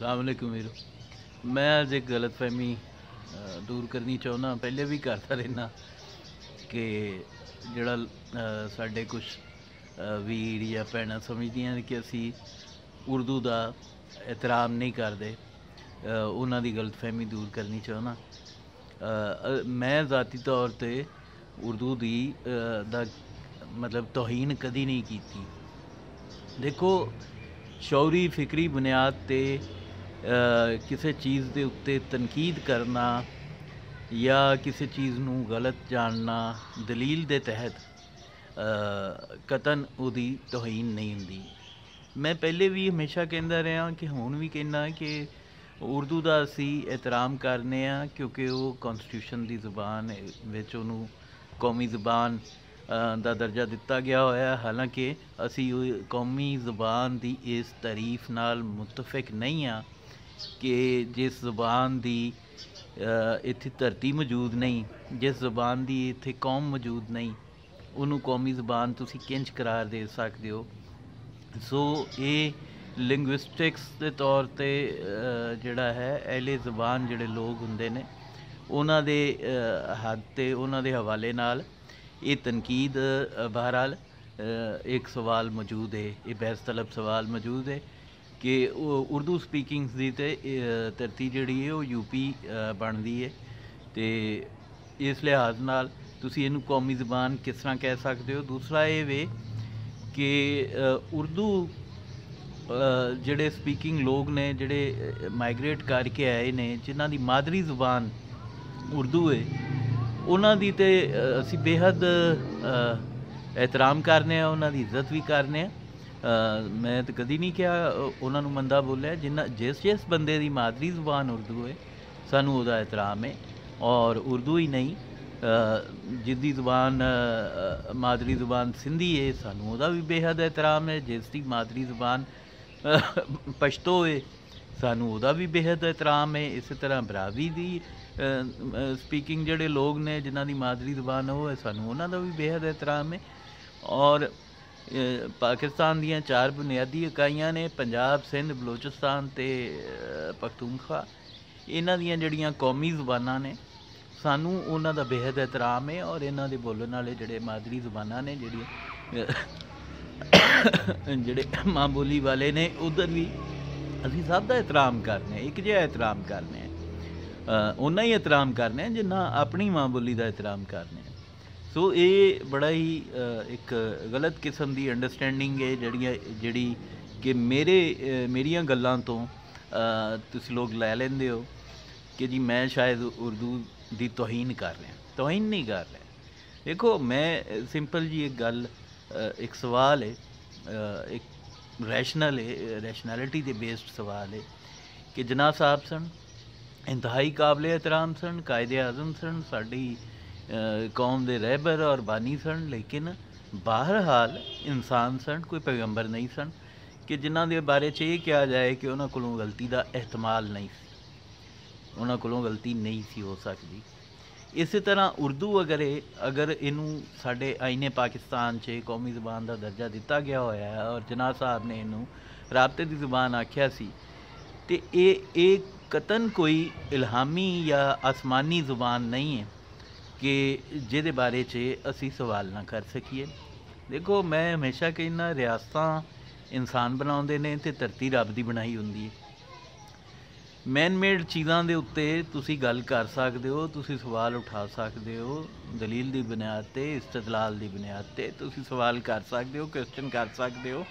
अलैकुम वीर। मैं अज एक गलत फहमी दूर करनी चाहुंदा, पहले भी करता रहना कि जड़ा साढ़े कुछ वीर या भैन समझदियां कि असी उर्दू का एहतराम नहीं करते, उन्हों की गलत फहमी दूर करनी चाहुंदा। मैं ज़ाती तौर पर उर्दू की मतलब तौहीन कदी नहीं की। देखो, शौरी फिक्री बुनियाद पर किसी चीज़ के उत्ते तनकीद करना या किसी चीज़ नू गलत जानना दलील के तहत कतन उहदी तौहीन नहीं हुंदी। मैं पहले भी हमेशा कहता रहा कि हुण भी कहना कि उर्दू का असी एहतराम करने क्योंकि वो कॉन्स्टिट्यूशन की ज़ुबान विच उहनूं कौमी ज़ुबान का दर्जा दिता गया होया। हालांकि असी कौमी ज़ुबान की इस तारीफ नाल मुतफिक नहीं हाँ कि जिस ज़ुबान की इत्थे धरती मौजूद नहीं, जिस ज़ुबान की इत्थे कौम मौजूद नहीं, उन्होंने कौमी ज़ुबान तुसी किंज करार दे सकते हो। सो ये लिंग्विस्टिक्स के तौर पर जड़ा है अहले ज़ुबान जड़े लोग हुंदे ने उन्हां दे हद ते उन्हां दे हवाले नाल ये तनकीद बहरहाल एक सवाल मौजूद है, ये बहस तलब सवाल मौजूद है कि उर्दू स्पीकिंग्स की तो धरती जी है वो यूपी बनती है। तो इस लिहाज नाल तुसी इनू कौमी ज़ुबान किस तरह कह सकते हो। दूसरा ये वे कि उर्दू जड़े स्पीकिंग लोग ने जड़े माइग्रेट करके आए ने जिन्हां दी मादरी ज़ुबान उर्दू है, उन्हां दी ते असी बेहद एहतराम करने, उन्हां दी इज्जत भी करने। मैं तो कभी नहीं क्या उन्होंने मंदा बोलिया। जिस बंदे की मादरी ज़ुबान उर्दू है सानू उहदा एहतराम है, और उर्दू ही नहीं जिसकी ज़ुबान मादरी ज़ुबान सिंधी है सानू उहदा भी बेहद एहतराम है। जिसकी मादरी ज़ुबान पश्तो है सानू उहदा भी बेहद एहतराम है। इस तरह बरावी की स्पीकिंग जड़े लोग ने जिन्हां दी मादरी ज़ुबान वो है सानू उन्हां दा भी बेहद एहतराम है। और पाकिस्तान दियां 4 बुनियादी इकाइयां ने पंजाब, सिंध, बलोचिस्तान ते पख्तूनख्वा। इन्हां दियां जड़ियां कौमी ज़ुबानां ने सानू उन्हां दा बेहद एहतराम है, और इन्हां दे बोलण वाले जड़े मादरी ज़ुबानां ने जड़ियां जड़े मां बोली वाले ने उधर भी असी सब का एहतराम करने, एक जिहा एहतराम करने, उन्ना ही एहतराम करने जिन्ना अपनी मां बोली का एहतराम करने। सो ये बड़ा ही एक गलत किस्म की अंडरस्टैंडिंग है जड़ी कि मेरिया गल्लां तो तुसी लोग लै लेंदे हो कि जी मैं शायद उर्दू की तौहीन कर रहा। तौहीन नहीं कर रहा। देखो, मैं सिंपल जी एक गल, एक सवाल है, एक रैशनल है, रैशनैलिटी के बेस्ड सवाल है कि जनाब साहब सन इंतहाई काबिल एहतराम सन, कायदे आज़म सन, साड़ी कौम के रहबर और बानी सन, लेकिन बहरहाल इंसान सन, कोई पैगंबर नहीं सन कि जिन्हां दे बारे च ये कहा जाए कि उन्हां कोलों गलती का एहतमाल नहीं सी, उन्हां कोलों गलती नहीं सी हो सकती। इस तरह उर्दू अगर इनू साडे आईने पाकिस्तान च कौमी ज़ुबान का दर्जा दिता गया होया है और जनाब साहब ने इनू राबते की ज़ुबान आख्या सी, ते ये कतन कोई इल्हामी या आसमानी ज़ुबान नहीं है कि जिहदे बारे च असी सवाल ना कर सकीए। देखो, मैं हमेशा कहना रियासतां इंसान बनाउंदे ने ते धरती रब दी बनाई हुंदी है। मैन मेड चीज़ों के उत्ते तुसी गल कर सकते हो, तुसी सवाल उठा सकते हो, दलील की बुनियाद ते, इस्तदलाल की बुनियाद ते तुसी सवाल कर सकते हो, क्वेश्चन कर सकते हो,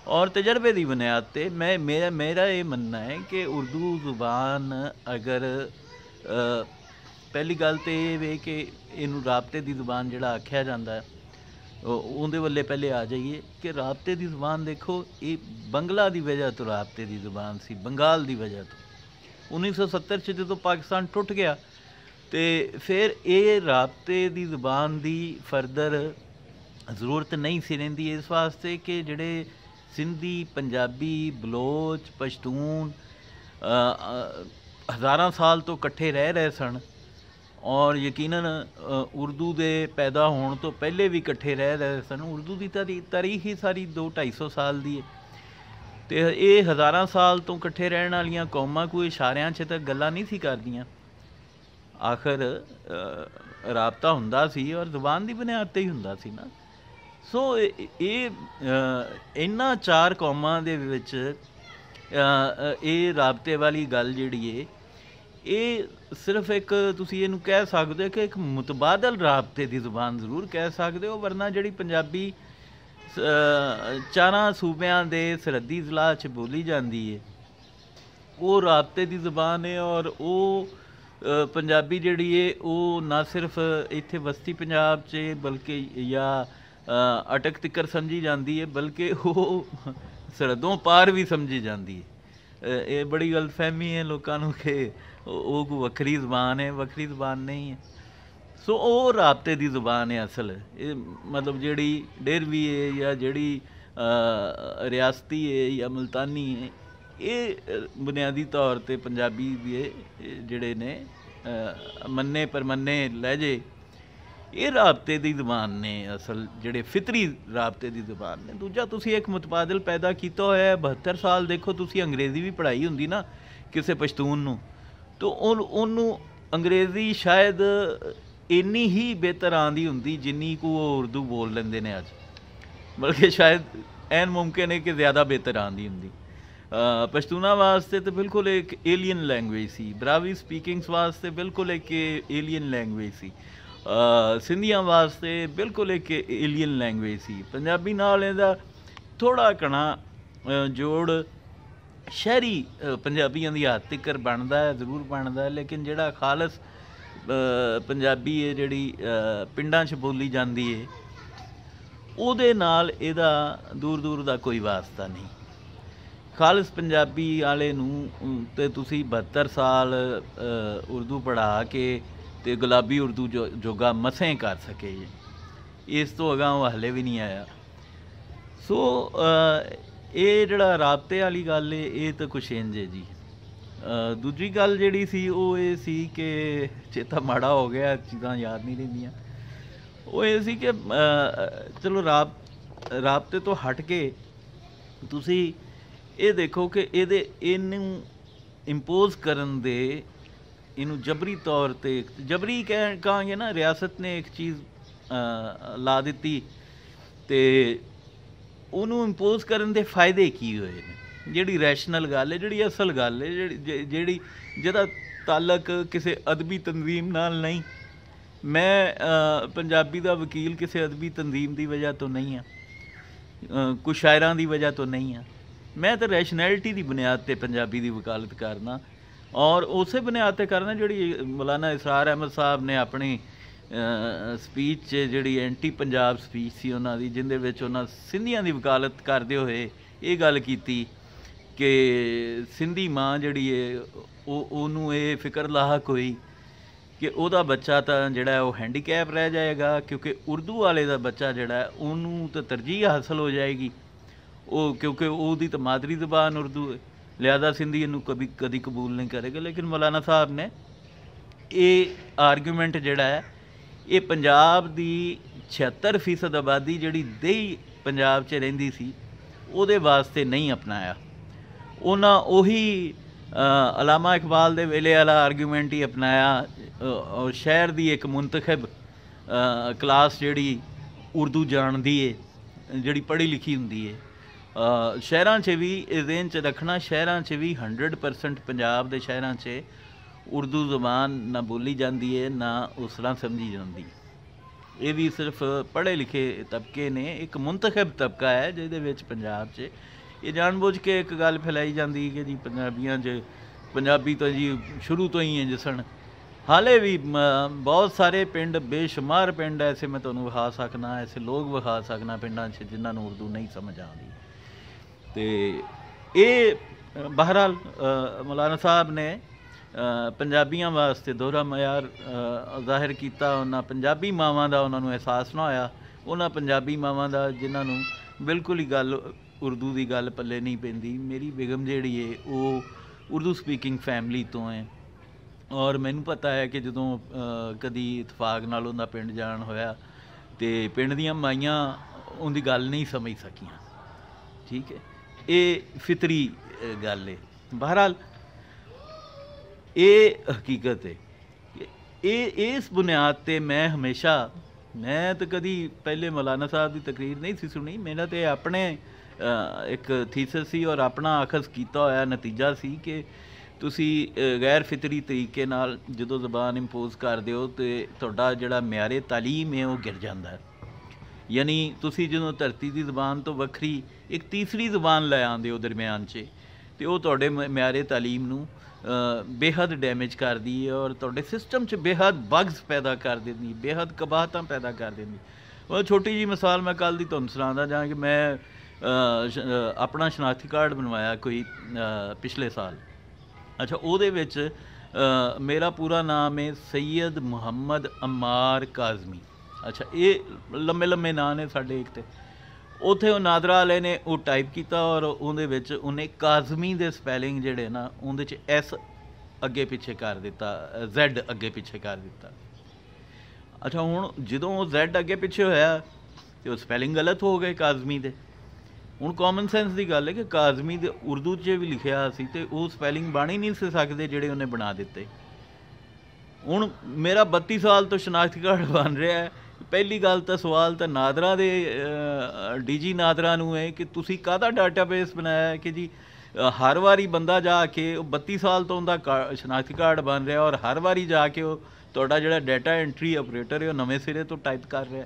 और तजर्बे की बुनियाद ते मेरा ये मनना है कि उर्दू ज़ुबान अगर पहली गल तो ये वे कि इनू राबते की ज़ुबान जिहड़ा आख्या जाता है उहदे वल्ले पहले आ जाइए कि राबते की ज़ुबान देखो, ये बंगला की वजह तो राबते की ज़ुबान सी, बंगाल की वजह तो 1970 जो पाकिस्तान टुट गया तो फिर ये राबते की ज़ुबान की फर्दर ज़रूरत नहीं सी रहिंदी, इस वास्ते कि जड़े सिंधी, पंजाबी, बलोच, पश्तून हज़ारां साल तो कट्ठे रह रहे सन, और यकीनन उर्दू के पैदा होने तो पहले भी कट्ठे रह रहे सन। उर्दू की तारीख ही सारी 200-250 साल की है। ਤੇ ਇਹ ਹਜ਼ਾਰਾਂ ਸਾਲ ਤੋਂ ਇਕੱਠੇ ਰਹਿਣ ਵਾਲੀਆਂ ਕੌਮਾਂ ਕੋਈ ਇਸ਼ਾਰਿਆਂ 'ਚ ਤਾਂ ਗੱਲਾਂ ਨਹੀਂ ਸੀ ਕਰਦੀਆਂ। ਆਖਰ ਰਾਬਤਾ ਹੁੰਦਾ ਸੀ ਔਰ ਜ਼ੁਬਾਨ ਦੀ ਬੁਨਿਆਦ 'ਤੇ ਹੀ ਹੁੰਦਾ ਸੀ ਨਾ। ਸੋ ਇਹ ਇਹਨਾਂ 4 ਕੌਮਾਂ ਦੇ ਵਿੱਚ ਇਹ ਰਾਬਤੇ ਵਾਲੀ ਗੱਲ ਜਿਹੜੀ ਹੈ ਇਹ ਸਿਰਫ ਇੱਕ ਤੁਸੀਂ ਇਹਨੂੰ ਕਹਿ ਸਕਦੇ ਹੋ ਕਿ ਇੱਕ ਮੁਤਬਾਦਲ ਰਾਬਤੇ ਦੀ ਜ਼ੁਬਾਨ ਜ਼ਰੂਰ ਕਹਿ ਸਕਦੇ ਹੋ, ਵਰਨਾ ਜਿਹੜੀ ਪੰਜਾਬੀ 4 ਸੂਬਿਆਂ ਦੇ ਸਰਹੱਦੀ ਜ਼ਿਲ੍ਹਾ 'ਚ ਬੋਲੀ ਜਾਂਦੀ ਹੈ ਉਹ ਰਾਬਤੇ ਦੀ ਜ਼ੁਬਾਨ ਹੈ। ਔਰ ਉਹ ਪੰਜਾਬੀ ਜਿਹੜੀ ਹੈ ਉਹ ਨਾ ਸਿਰਫ ਇੱਥੇ ਵਸਤੀ ਪੰਜਾਬ 'ਚ ਬਲਕਿ ਜਾਂ ਅਟਕ ਤਿੱਕਰ ਸਮਝੀ ਜਾਂਦੀ ਹੈ, ਬਲਕਿ ਉਹ ਸਰਹੱਦੋਂ ਪਾਰ ਵੀ ਸਮਝੀ ਜਾਂਦੀ ਹੈ। ਇਹ ਬੜੀ ਗਲਤਫਹਿਮੀ ਹੈ ਲੋਕਾਂ ਨੂੰ ਕਿ ਉਹ ਕੋਈ ਵੱਖਰੀ ਜ਼ੁਬਾਨ ਹੈ, ਵੱਖਰੀ ਜ਼ੁਬਾਨ ਨਹੀਂ ਹੈ। ਸੋ ਉਹ ਰਾਬਤੇ ਦੀ ਜ਼ੁਬਾਨ ਹੈ ਅਸਲ। ਇਹ ਮਤਲਬ ਜਿਹੜੀ ਡੇਰਵੀ ਹੈ ਜਾਂ ਜਿਹੜੀ ਰਿਆਸਤੀ ਹੈ ਜਾਂ ਮੁਲਤਾਨੀ ਹੈ, ਇਹ ਬੁਨਿਆਦੀ ਤੌਰ 'ਤੇ ਪੰਜਾਬੀ ਦੇ ਜਿਹੜੇ ਨੇ ਮੰਨੇ ਪਰਮੰਨੇ ਲਹਿਜੇ ਇਹ ਰਾਬਤੇ ਦੀ ਜ਼ੁਬਾਨ ਨੇ ਅਸਲ, ਜਿਹੜੇ ਫਿਤਰੀ ਰਾਬਤੇ ਦੀ ਜ਼ੁਬਾਨ ਨੇ। ਦੂਜਾ ਤੁਸੀਂ ਇੱਕ ਮੁਤਬਾਦਲ ਪੈਦਾ ਕੀਤਾ ਹੋਇਆ 72 ਸਾਲ। ਦੇਖੋ ਤੁਸੀਂ ਅੰਗਰੇਜ਼ੀ ਵੀ ਪੜ੍ਹਾਈ ਹੁੰਦੀ ਨਾ ਕਿਸੇ ਪਸ਼ਤੂਨ ਨੂੰ, ਤਾਂ ਉਹਨੂੰ ਅੰਗਰੇਜ਼ੀ ਸ਼ਾਇਦ ਇੰਨੀ ਹੀ ਬਿਹਤਰ ਆਉਂਦੀ ਹੁੰਦੀ ਜਿੰਨੀ ਕੁ ਉਹ ਉਰਦੂ ਬੋਲ ਲੈਂਦੇ ਨੇ ਅੱਜ, ਬਲਕਿ ਸ਼ਾਇਦ ਐਨ ਮੁਮਕਿਨ ਹੈ ਕਿ ਜ਼ਿਆਦਾ ਬਿਹਤਰ ਆਉਂਦੀ ਹੁੰਦੀ। ਪਸ਼ਤੂਨਾ ਵਾਸਤੇ ਤਾਂ ਬਿਲਕੁਲ ਇੱਕ ਏਲੀਅਨ ਲੈਂਗੁਏਜ ਸੀ, ਬਰਾਵੀ ਸਪੀਕਿੰਗਸ ਵਾਸਤੇ ਬਿਲਕੁਲ ਇੱਕ ਏਲੀਅਨ ਲੈਂਗੁਏਜ ਸੀ, ਸਿੰਧੀਆਂ ਵਾਸਤੇ ਬਿਲਕੁਲ ਇੱਕ ਏਲੀਅਨ ਲੈਂਗੁਏਜ ਸੀ। ਪੰਜਾਬੀ ਨਾਲ ਇਹਦਾ ਥੋੜ੍ਹਾ ਘਣਾ ਜੋੜ ਸ਼ਹਿਰੀ ਪੰਜਾਬੀਆਂ ਦੀ ਹੱਦ ਤੱਕ ਬਣਦਾ ਹੈ, ਜ਼ਰੂਰ ਬਣਦਾ ਹੈ, ਲੇਕਿਨ ਜਿਹੜਾ ਖਾਲਸ ਪੰਜਾਬੀ ਹੈ ਜਿਹੜੀ ਪਿੰਡਾਂ 'ਚ ਬੋਲੀ ਜਾਂਦੀ ਹੈ ਉਹਦੇ ਨਾਲ ਇਹਦਾ ਦੂਰ ਦੂਰ ਦਾ ਕੋਈ ਵਾਸਤਾ ਨਹੀਂ। ਖਾਲਸ ਪੰਜਾਬੀ ਵਾਲੇ ਨੂੰ ਤੇ ਤੁਸੀਂ 72 ਸਾਲ ਉਰਦੂ ਪੜ੍ਹਾ ਕੇ ਤੇ ਗੁਲਾਬੀ ਉਰਦੂ ਜੋਗਾ ਮਸਾਂ ਕਰ ਸਕੇ ਜੀ, ਇਸ ਤੋਂ ਅਗਾਂਹ ਉਹ ਹਲੇ ਵੀ ਨਹੀਂ ਆਇਆ। ਸੋ ਇਹ ਜਿਹੜਾ ਰਾਬਤੇ ਵਾਲੀ ਗੱਲ ਹੈ ਇਹ ਤਾਂ ਕੁਛ ਇੰਝ ਹੈ ਜੀ। ਦੂਜੀ ਗੱਲ ਜਿਹੜੀ ਸੀ ਉਹ ਇਹ ਸੀ ਕਿ ਚੇਤਾ ਮਾੜਾ ਹੋ ਗਿਆ, ਚੀਜ਼ਾਂ ਯਾਦ ਨਹੀਂ ਰਹਿੰਦੀਆਂ। ਉਹ ਇਹ ਸੀ ਕਿ ਚਲੋ ਰਾਬਤੇ ਤੋਂ ਹਟ ਕੇ ਤੁਸੀਂ ਇਹ ਦੇਖੋ ਕਿ ਇਹਨੂੰ ਇੰਪੋਜ਼ ਕਰਨ ਦੇ, ਇਹਨੂੰ ਜਬਰੀ ਤੌਰ 'ਤੇ ਜਬਰੀ ਕਹਾਂਗੇ ਨਾ, ਰਿਆਸਤ ਨੇ ਇੱਕ ਚੀਜ਼ ਲਾ ਦਿੱਤੀ ਅਤੇ ਉਹਨੂੰ ਇੰਪੋਜ਼ ਕਰਨ ਦੇ ਫਾਇਦੇ ਕੀ ਹੋਏ ਨੇ। ਜਿਹੜੀ ਰੈਸ਼ਨਲ ਗੱਲ ਹੈ, ਜਿਹੜੀ ਅਸਲ ਗੱਲ ਹੈ, ਜਿਹਦਾ ਤਾਲਕ ਕਿਸੇ ਅਦਬੀ ਤਨਜ਼ੀਮ ਨਾਲ ਨਹੀਂ। ਮੈਂ ਪੰਜਾਬੀ ਦਾ ਵਕੀਲ ਕਿਸੇ ਅਦਬੀ ਤਨਜ਼ੀਮ ਦੀ ਵਜ੍ਹਾ ਤੋਂ ਨਹੀਂ ਹਾਂ, ਕੁਛ ਸ਼ਾਇਰਾਂ ਦੀ ਵਜ੍ਹਾ ਤੋਂ ਨਹੀਂ ਹਾਂ। ਮੈਂ ਤਾਂ ਰੈਸ਼ਨੈਲਿਟੀ ਦੀ ਬੁਨਿਆਦ 'ਤੇ ਪੰਜਾਬੀ ਦੀ ਵਕਾਲਤ ਕਰਨਾ, ਔਰ ਉਸੇ ਬੁਨਿਆਦ 'ਤੇ ਕਰਨਾ ਜਿਹੜੀ ਮੌਲਾਨਾ ਇਸਰਾਰ ਅਹਿਮਦ ਸਾਹਿਬ ਨੇ ਆਪਣੀ ਸਪੀਚ 'ਚ, ਜਿਹੜੀ ਐਂਟੀ ਪੰਜਾਬ ਸਪੀਚ ਸੀ ਉਹਨਾਂ ਦੀ, ਜਿਹਦੇ ਵਿੱਚ ਉਹਨਾਂ ਸਿੰਧੀਆਂ ਦੀ ਵਕਾਲਤ ਕਰਦੇ ਹੋਏ ਇਹ ਗੱਲ ਕੀਤੀ ਕਿ ਸਿੰਧੀ ਮਾਂ ਜਿਹੜੀ ਹੈ ਉਹਨੂੰ ਇਹ ਫਿਕਰ ਲਾਹਕ ਹੋਈ ਕਿ ਉਹਦਾ ਬੱਚਾ ਤਾਂ ਜਿਹੜਾ ਉਹ ਹੈਂਡੀਕੈਪ ਰਹਿ ਜਾਏਗਾ, ਕਿਉਂਕਿ ਉਰਦੂ ਵਾਲੇ ਦਾ ਬੱਚਾ ਜਿਹੜਾ ਉਹਨੂੰ ਤਾਂ ਤਰਜੀਹ ਹਾਸਲ ਹੋ ਜਾਏਗੀ, ਉਹ ਕਿਉਂਕਿ ਉਹਦੀ ਤਾਂ ਮਾਦਰੀ ਜ਼ਬਾਨ ਉਰਦੂ ਹੈ, ਲਿਹਾਜ਼ਾ ਸਿੰਧੀ ਇਹਨੂੰ ਕਦੀ ਕਬੂਲ ਨਹੀਂ ਕਰੇਗਾ। ਲੇਕਿਨ ਮੌਲਾਨਾ ਸਾਹਿਬ ਨੇ ਇਹ ਆਰਗੂਮੈਂਟ ਜਿਹੜਾ ਹੈ ਇਹ ਪੰਜਾਬ ਦੀ 76% ਆਬਾਦੀ ਜਿਹੜੀ ਦੇਈ ਪੰਜਾਬ 'ਚ ਰਹਿੰਦੀ ਸੀ ਉਹਦੇ ਵਾਸਤੇ ਨਹੀਂ ਅਪਣਾਇਆ। ਉਹਨਾਂ ਉਹੀ ਅਲਾਮਾ ਇਕਬਾਲ ਦੇ ਵੇਲੇ ਵਾਲਾ ਆਰਗੂਮੈਂਟ ਹੀ ਅਪਣਾਇਆ, ਔਰ ਸ਼ਹਿਰ ਦੀ ਇੱਕ ਮੁੰਤਖਬ ਕਲਾਸ ਜਿਹੜੀ ਉਰਦੂ ਜਾਣਦੀ ਹੈ, ਜਿਹੜੀ ਪੜ੍ਹੀ ਲਿਖੀ ਹੁੰਦੀ ਹੈ, ਸ਼ਹਿਰਾਂ 'ਚ ਵੀ ਇਹ ਜ਼ਿਹਨ 'ਚ ਰੱਖਣਾ, ਸ਼ਹਿਰਾਂ 'ਚ ਵੀ 100% ਪੰਜਾਬ ਦੇ ਸ਼ਹਿਰਾਂ 'ਚ ਉਰਦੂ ਜ਼ਬਾਨ ਨਾ ਬੋਲੀ ਜਾਂਦੀ ਹੈ ਨਾ ਉਸ ਤਰ੍ਹਾਂ ਸਮਝੀ ਜਾਂਦੀ। ਇਹ ਵੀ ਸਿਰਫ ਪੜ੍ਹੇ ਲਿਖੇ ਤਬਕੇ ਨੇ, ਇੱਕ ਮੁੰਤਖਬ ਤਬਕਾ ਹੈ ਜਿਹਦੇ ਵਿੱਚ ਪੰਜਾਬ 'ਚ ਇਹ ਜਾਣਬੁੱਝ ਕੇ ਇੱਕ ਗੱਲ ਫੈਲਾਈ ਜਾਂਦੀ ਕਿ ਜੀ ਪੰਜਾਬੀਆਂ 'ਚ ਪੰਜਾਬੀ ਤਾਂ ਜੀ ਸ਼ੁਰੂ ਤੋਂ ਹੀ ਇੰਝ ਸਨ। ਹਾਲੇ ਵੀ ਬਹੁਤ ਸਾਰੇ ਪਿੰਡ, ਬੇਸ਼ੁਮਾਰ ਪਿੰਡ ਐਸੇ ਮੈਂ ਤੁਹਾਨੂੰ ਵਿਖਾ ਸਕਣਾ, ਐਸੇ ਲੋਕ ਵਿਖਾ ਸਕਣਾ ਪਿੰਡਾਂ 'ਚ ਜਿਨ੍ਹਾਂ ਨੂੰ ਉਰਦੂ ਨਹੀਂ ਸਮਝ ਆਉਂਦੀ। ਅਤੇ ਇਹ ਬਹਰਹਾਲ ਮੌਲਾਨਾ ਸਾਹਿਬ ਨੇ ਪੰਜਾਬੀਆਂ ਵਾਸਤੇ ਦੋਹਰਾ ਮਿਆਰ ਜ਼ਾਹਿਰ ਕੀਤਾ। ਉਹਨਾਂ ਪੰਜਾਬੀ ਮਾਵਾਂ ਦਾ ਉਹਨਾਂ ਨੂੰ ਅਹਿਸਾਸ ਨਾ ਹੋਇਆ, ਉਹਨਾਂ ਪੰਜਾਬੀ ਮਾਵਾਂ ਦਾ ਜਿਨ੍ਹਾਂ ਨੂੰ ਬਿਲਕੁਲ ਹੀ ਗੱਲ ਉਰਦੂ ਦੀ ਗੱਲ ਪੱਲੇ ਨਹੀਂ ਪੈਂਦੀ। ਮੇਰੀ ਬੇਗਮ ਜਿਹੜੀ ਹੈ ਉਹ ਉਰਦੂ ਸਪੀਕਿੰਗ ਫੈਮਿਲੀ ਤੋਂ ਹੈ, ਔਰ ਮੈਨੂੰ ਪਤਾ ਹੈ ਕਿ ਜਦੋਂ ਕਦੀ ਇਤਫਾਕ ਨਾਲ ਉਹਦਾ ਪਿੰਡ ਜਾਣ ਹੋਇਆ ਅਤੇ ਪਿੰਡ ਦੀਆਂ ਮਾਈਆਂ ਉਹਦੀ ਗੱਲ ਨਹੀਂ ਸਮਝ ਸਕੀਆਂ, ਠੀਕ ਹੈ। ये फितरी गल है। बहरहाल ये हकीकत है। ये इस बुनियाद ते मैं हमेशा, मैं तो कभी पहले मौलाना साहब की तकरीर नहीं सी सुनी, मेरा तो अपने एक थीसिस सी और अपना अखज़ किया होया नतीजा सी कि तुसी गैर फितरी तरीके नाल जदों ज़बान इंपोज कर दिओ तो तुहाडा जिहड़ा म्यारे तालीम है वो गिर जाता है। यानी तुसी जदों धरती की ज़बान तो वक्री एक तीसरी ज़बान लै आंदे हो दरम्यान च, तो वो तुहाडे म्यारे तालीम नूं बेहद डैमेज कर दी है और तुहाडे सिस्टम च बेहद बग्स पैदा कर देंदी, बेहद कबाहतां पैदा कर देंदी। और छोटी जी मिसाल मैं कल दी तुहानूं सुणांदा जां कि मैं अपना शनाख्ती कार्ड बनवाया कोई पिछले साल। अच्छा, ਉਹਦੇ ਵਿੱਚ मेरा पूरा नाम है सैयद मुहम्मद अम्मार काज़मी। अच्छा, ये लम्बे लम्बे नाम ने साढ़े एक, तो उत्थे वो नादरा वाले ने वो टाइप किया और उहदे विच उन्हें काज़मी दे स्पैलिंग जिहड़े ना उहदे च एस अगे पिछे कर दिता, जैड अगे पिछे कर दिता। अच्छा, हुण जदों वो जैड अगे पिछे होया तो वो स्पैलिंग गलत हो गए काज़मी दे। हुण कॉमन सेंस की गल है कि काज़मी दे उर्दू च भी लिखिया सी ते वो स्पैलिंग बन ही नहीं सी सकदे जिहड़े उन्हें बना दिते। हुण मेरा 32 साल तो शनाख्ती कार्ड बन रहा है। पहली गल तो सवाल तो नादरा दे DG नादरा नूं है कि तुसी काहदा डाटाबेस बनाया है कि जी हर वारी बंदा जाके 32 साल तो उनका शनाख्ती कार्ड बन रहा और हर वारी जाके वो तुहाडा जिहड़ा डाटा एंट्री ऑपरेटर है वो नवें सिरे तो टाइप कर रहा,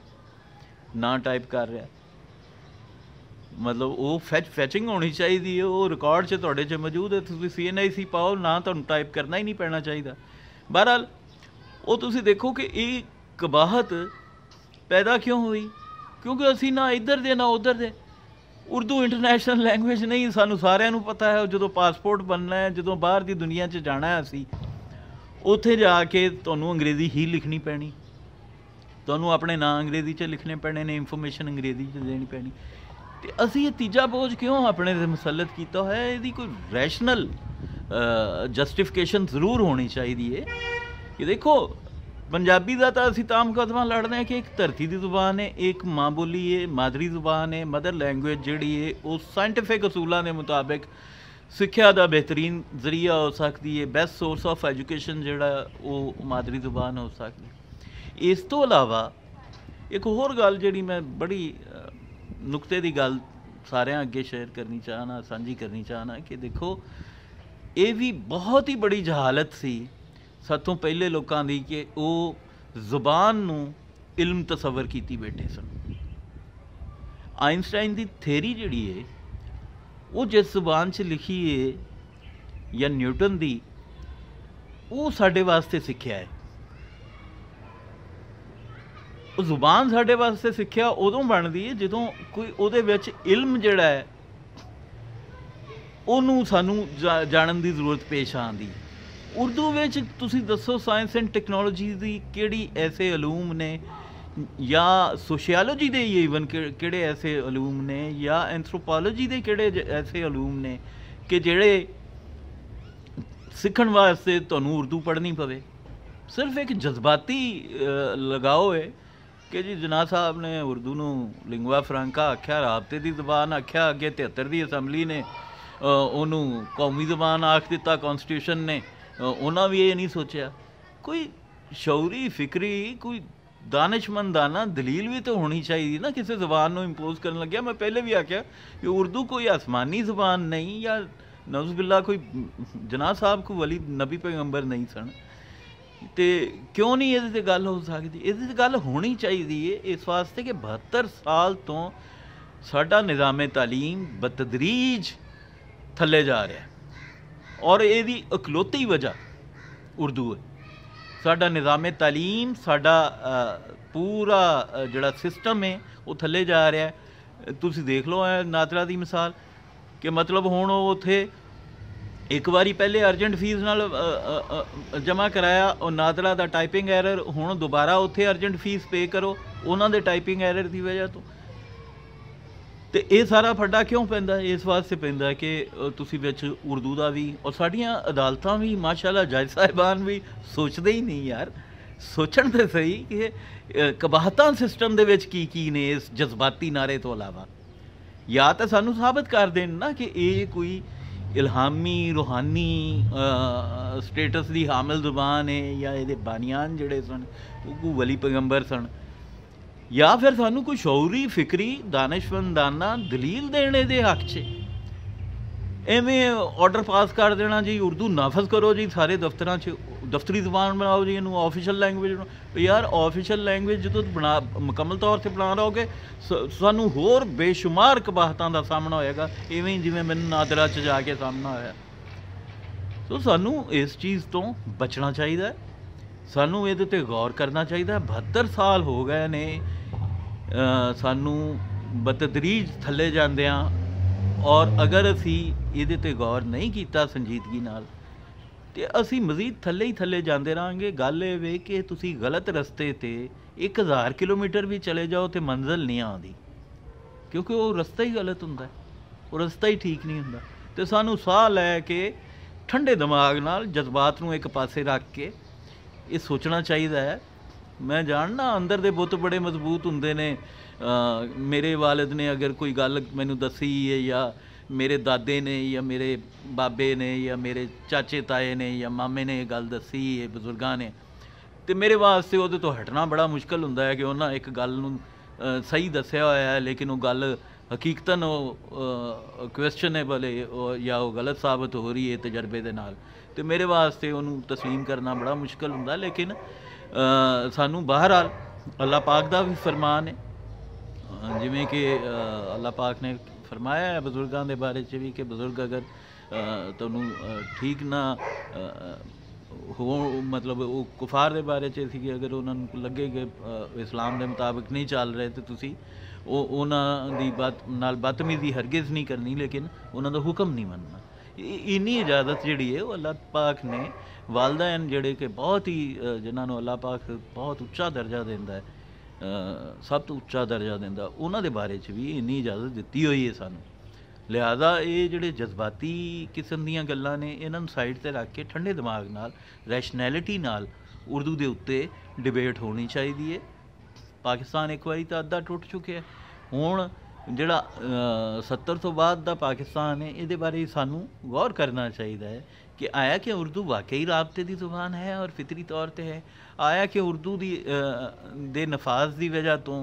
ना टाइप कर रहा। मतलब वो फैचिंग होनी चाहिए, वो रिकॉर्ड च तुहाडे च मौजूद है, तुसीं CNIC पाओ ना, तुहानूं टाइप करना ही नहीं पैना चाहिए। बहरहाल वो तुसीं देखो कि ये कबाहत पैदा क्यों हुई, क्योंकि असी ना इधर दे ना उधर दे। उर्दू इंटरनेशनल लैंग्वेज नहीं, सानू सारिਆਂ ਨੂੰ पता है। जो पासपोर्ट बनना है, जो बाहर की दुनिया 'ਚ जाना है, असी उत्थे जाके तुहानूं अंग्रेज़ी ही लिखनी पैनी, तुहानूं अपने नां अंग्रेज़ी 'ਚ लिखने पैने ने, इंफॉर्मेशन अंग्रेज़ी 'ਚ देनी पैनी। तो असी ये तीजा बोझ क्यों अपने ते मुसलत किया है? इसकी कोई रैशनल जस्टिफिकेशन जरूर होनी चाहिए है कि देखो पंजाबी का तो असी तां मुकदमा लड़ते हैं कि एक धरती की जुबान है, एक माँ बोली है, मादरी जुबान है, मदर लैंगुएज जिहड़ी है वो साइंटिफिक असूलों के मुताबिक सिक्ख्या का बेहतरीन जरिया हो सकती है, बेस्ट सोर्स ऑफ एजुकेशन जिहड़ा वो मादरी जुबान हो सकती। इस तो अलावा एक होर गल जिहड़ी मैं बड़ी नुकते की गल सारे अगे शेयर करनी चाहना, साझी करनी चाहना कि देखो ये भी बहुत ही बड़ी जहालत सी सातों पहले लोगों की कि वो जुबान नूं इल्म तसवर कीती बैठे सन। आइनस्टाइन की थेरी जिहड़ी है वो जिस जुबान च लिखी है, या न्यूटन की, वो साडे वास्ते सिक्ख्या है। वो जुबान साडे वास्ते सिक्ख्या उदों बनदी है जदों कोई उहदे विच इल्म जिहड़ा है उहनूं सानूं जानन की जरूरत पेश आंदी। उर्दू विच तुसीं दसो साइंस एंड टैक्नोलॉजी की किहड़ी ऐसे अलूम ने, या सोशियोलॉजी दे ईवन किहड़े ऐसे अलूम ने, या एंथ्रोपोलॉजी दे किहड़े ऐसे अलूम ने कि जिहड़े सीखण वास्ते तुहानूं उर्दू पढ़नी पवे। सिर्फ एक जज्बाती लगाओ है कि जी जनाब साहब ने उर्दू नूं लिंगुआ फ्रांका आख्या, राबते की जबान आख्या, अगे 73 की असैंबली ने उन्हों कौमी जबान आख दिता, कॉन्स्टिट्यूशन ने उन्होंने भी ये नहीं सोचा। कोई शौरी फिक्री कोई दानिशमंदाना दलील भी तो होनी चाहिए ना किसी जबान को इंपोज करने लग्या। मैं पहले भी आख्या कि उर्दू कोई आसमानी जबान नहीं, या नौज़ुबिल्लाह कोई जनाब साहब को वली नबी पैगंबर नहीं सन, तो क्यों नहीं ये गल हो सकती? ये गल होनी चाहिए इस वास्ते कि 72 साल तो साडा निज़ाम तालीम बतदरीज थले जा रहा है और यदी इकलौती वजह उर्दू है। साडा निज़ाम तालीम, साडा पूरा जिहड़ा सिस्टम है वो थले जा रहा है। तुसीं देख लो नादरा की मिसाल कि मतलब हुण उत्थे एक बारी पहले अर्जेंट फीस नाल जमा कराया और नादरा का टाइपिंग एरर, हुण दोबारा उत्थे अर्जेंट फीस पे करो उन्हां दे टाइपिंग एरर की वजह तो ये सारा फड्डा क्यों पैंदा? इस वास्ते पैंदा कि तुसीं विच उर्दू का भी, और साडियां अदालतां भी माशाअल्लाह जज साहिबान भी सोचते ही नहीं यार, सोचण ते सही कि कबाहतां सिस्टम दे विच की ने इस जज्बाती नारे तो अलावा। या तो सानू साबित कर देन ना कि ये कोई इल्हामी रूहानी स्टेटस की हामिल जुबान है, या ये बानियान जड़े सन वो वली पैगंबर सन, या फिर सानू कोई शौरी फिक्री दानिशमंदाना दलील देने दे हक च एवें ऑर्डर पास कर देना जी उर्दू नाफज करो जी सारे दफ्तर दफ्तरी जबान बनाओ जी, इनू ऑफिशियल लैंग्वेज बनाओ। यार ऑफिशियल लैंग्वेज जो बना मुकम्मल तौर से बना रहोगे सानू होर बेशुमार कबाहतां का सामना होएगा, इवें जिवें मैनूं नादरा च जाके सामना होया। तो सानू इस चीज़ तो बचना चाहिए, सानू ये ते गौर करना चाहिए। 72 साल हो गए ने सानू बतदरीज थले जांदियां, और अगर असी ये ते गौर नहीं किया संजीदगी नाल ते असी मजीद थले ही थले जाते रहेंगे। गल ये वे कि तुसी गलत रस्ते ते 1000 किलोमीटर भी चले जाओ तो मंजिल नहीं आती, क्योंकि वो रस्ता ही गलत होंदा है, वो रस्ता ही ठीक नहीं होंदा। तो सानू साह लैके ठंडे दिमाग नाल जज्बात नूं एक पासे रख के ये सोचना चाहिए है। मैं जानना अंदर दे बुत बड़े मजबूत होंदे ने। मेरे वालिद ने अगर कोई गल मैनू दसी है, या मेरे दादे ने, या मेरे बाबे ने, या मेरे चाचे ताए ने, या मामे ने गल दसी है बजुर्गों ने, तो मेरे वास्ते वो तो हटना बड़ा मुश्किल होंदा है कि उन्हें एक गल नूं सही दसिया होया है, लेकिन वो गल हकीकतन क्वेश्चनेबल है या वो गलत साबित हो रही है तजर्बे दे नाल, तो मेरे वास्ते उन्होंने तस्लीम करना बड़ा मुश्किल होंदा। लेकिन सानू बहरहाल अल्लाह पाक का भी फरमान है, जिमें कि अल्लाह पाक ने फरमाया है बजुर्गों के बारे च भी कि बजुर्ग अगर तुहानू ठीक ना हो, मतलब वो कुफार के बारे च सी कि अगर उन्होंने लगे कि इस्लाम के मुताबिक नहीं चल रहे तो तुसी उन्हां दी बात नाल बदतमीजी हरगिज़ नहीं करनी, लेकिन उन्हां दा हुक्म नहीं मनना। इन्नी इजाज़त जिहड़ी है वो अल्लाह पाक ने वालदैन जिहड़े कि बहुत ही जिन्होंने अल्लाह पाक बहुत उच्चा दर्जा देंदा है, सब तो उच्चा दर्जा देंदा, उन्हां दे बारे च भी इन्नी इजाज़त दित्ती हुई है सानू। लिहाजा ये जिहड़े जज्बाती किस्म दीयां गल्लां ने इन्हां नूं साइड ते रख के ठंडे दिमाग नाल रैशनैलिटी नाल उर्दू दे उत्ते डिबेट होनी चाहिदी है। पाकिस्तान एक बारी तो अद्धा टुट चुके हुण जिहड़ा 70 तो बाद दा पाकिस्तान है, ये बारे सानू गौर करना चाहिए है कि आया कि उर्दू वाकई राबते की जुबान है और फितरी तौर पर है, आया कि उर्दू दी दे नफाज की वजह तो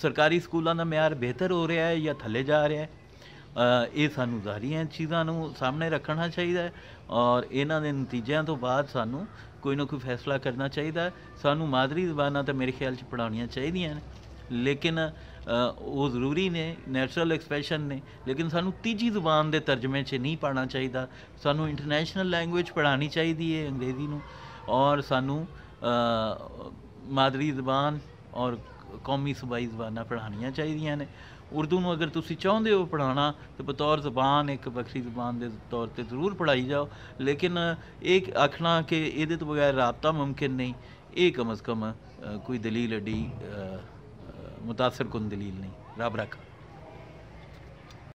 सरकारी स्कूलों का म्यार बेहतर हो रहा है या थले जा रहा है। ये सानू सारियां चीज़ों को सामने रखना चाहिए और इन्हां दे नतीजों तो बाद सानू कोई ना कोई फैसला करना चाहिए। सानू मादरी जबानां तो मेरे ख्याल च पढ़ानियां चाहिए, लेकिन वो ज़रूरी ने, नैचुरल एक्सप्रैशन ने, लेकिन सानू तीजी जुबान के तर्जमे च नहीं पढ़ना चाहिए। सानू इंटरनेशनल लैंग्वेज पढ़ानी चाहिए है अंग्रेज़ी नू, और सानू मादरी जबान और कौमी सूबाई जबानां पढ़ानियां चाहिए ने। उर्दू नू अगर तुसी चाहुंदे हो पढ़ाना तो बतौर जबान एक बखरी जबान के तौर पर जरूर पढ़ाई जाओ, लेकिन एक आखना कि ये तो बगैर राबता मुमकिन नहीं, ये कम अज़ कम कोई दलील एडी मुतासर कुन दलील नहीं। रब रखा।